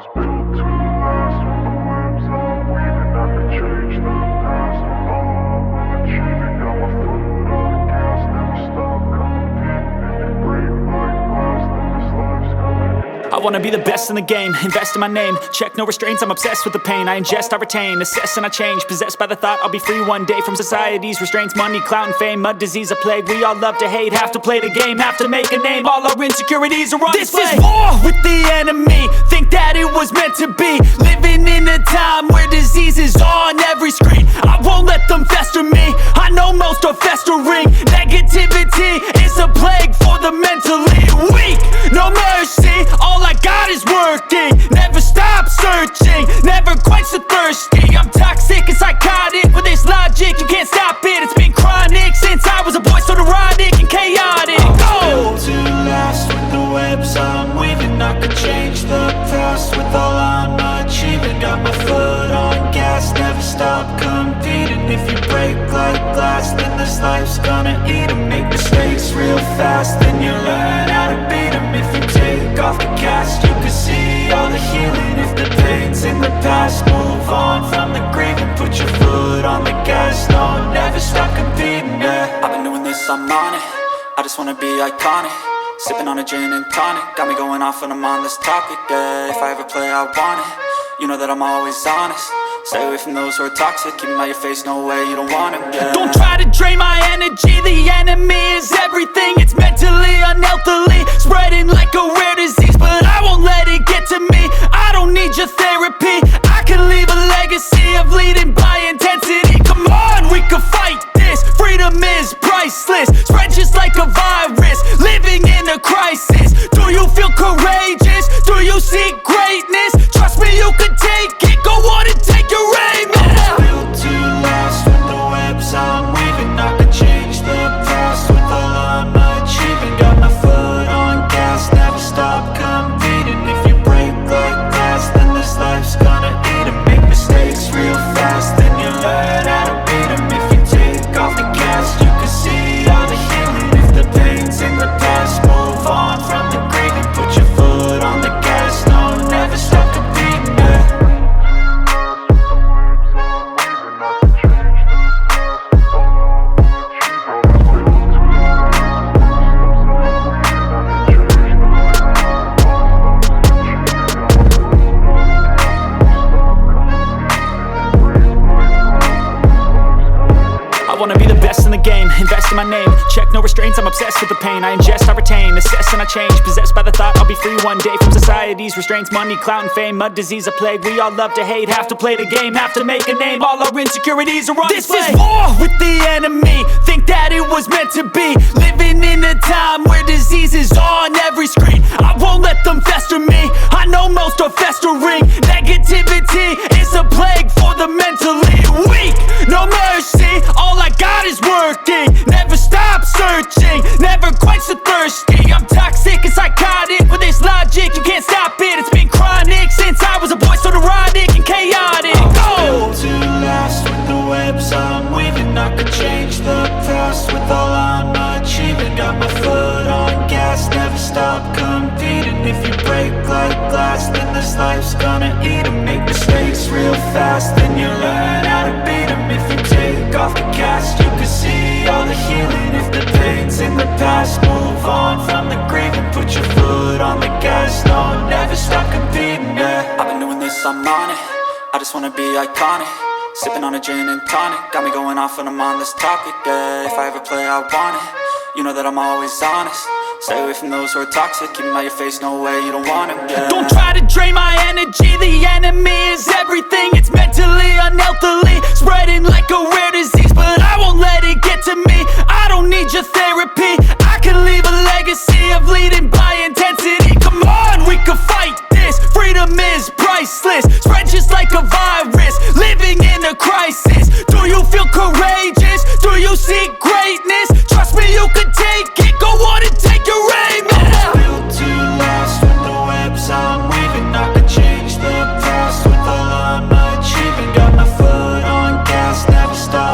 was built to last. With the webs I'm weaving, I could change the past. With all I'm achieving, got my foot on gas. Never stop competing. If you break like glass, then this life's gonna end. I wanna be the best in the game, invest in my name. Check no restraints, I'm obsessed with the pain. I ingest, I retain, assess and I change. Possessed by the thought I'll be free one day from society's restraints. Money, clout and fame, mud, disease, a plague. We all love to hate, have to play the game, have to make a name. All our insecurities are on display. This is war with the enemy, think that it was meant to be. Living in a time where disease is on every screen. I won't let them fester me, I know most are festering. Negativity is a plague for the mentally weak. No mercy, all I got is working. Never stop searching, never quite so thirsty. I'm toxic and psychotic, with this logic you can't stop it. It's been chronic since I was a boy, so neurotic and chaotic. Built to last. With the webs I'm weaving, I could change the past. With all I'm achieving, got my foot on gas. Never stop competing. If you break like glass, then this life's gonna eat 'em. Make mistakes real fast, then you learn how to beat 'em. If you take off the cast, you can see all the healing. If the pain's in the past, move on from the grieving. Put your foot on the gas, no, never stop competing, yeah. I've been doing this, I'm on it. I just wanna be iconic. Sipping on a gin and tonic, got me going off when I'm on this topic, yeah. If I ever play, I want it. You know that I'm always honest. Stay away from those who are toxic. Keep them out your face, no way, you don't want it, yeah. Don't try to drain my energy. The enemy is everything. It's mentally, unhealthily, spreading like a rare disease. But I won't let it get to me. I don't need your therapy. I can leave a legacy of leading by intensity. Come on, we can fight this. Freedom is priceless. Spread just like a virus. Living in a crisis. Do you feel courageous? Do you seek greatness? Trust me, you can take it. Go on and take your aim. I was built to last. With the webs I'm weaving, I could change the past. With all I'm achieving, got my foot on gas. Never stop competing. If you break like glass, then this life's gonna eat 'em. Make mistakes real fast, then you learn how to beat 'em. If you take off the cast, you can see all the healing. If the pain's in the past, move on from the grieving. Put your foot on the gas, no, never stop competing, yeah. I wanna be the best in the game, invest in my name. Check no restraints, I'm obsessed with the pain. I ingest, I retain, assess and I change. Possessed by the thought I'll be free one day from society's restraints. Money, clout and fame, mud, disease, a plague. We all love to hate, have to play the game, have to make a name. All our insecurities are on display. This is war with the enemy, think that it was meant to be. Living in a time where disease is on every screen. I won't let them fester me, I know most are festering. Negativity is a plague for the mentally weak. No mercy, all I got is working. Never stop searching, never quite so thirsty. I'm toxic and psychotic, with this logic you can't stop it. It's been chronic since I was a boy, so neurotic and chaotic. Built to last. With the webs I'm weaving, I could change the past. With all I'm achieving, got my foot on gas. Never stop competing. If you break like glass, then this life's gonna eat 'em. Make mistakes real fast, then you learn how to beat 'em. If you take off the cast, you can see all the healing. If the pain's in the past, move on from the grieving. Put your foot on the gas, no, never stop competing, yeah. I've been doing this, I'm on it. I just wanna be iconic. Sipping on a gin and tonic, got me going off when I'm on this topic, yeah. If I ever play, I want it. You know that I'm always honest. Stay away from those who are toxic. Keep them out your face, no way, you don't want it, yeah. Don't try to drain my energy. The enemy is everything. It's mentally, unhealthily, spreading like a rare disease. But I won't let it get to me. I don't need your therapy. I can leave a legacy of leading by intensity. Come on, we can fight this. Freedom is priceless. Spread just like a virus. Living in a crisis. Do you feel courageous? Do you seek greatness? Trust me, you can take it. Go on and take your aim. I was built to last. With the webs I'm weaving, I could change the past. With all I'm achieving, got my foot on gas. Never stop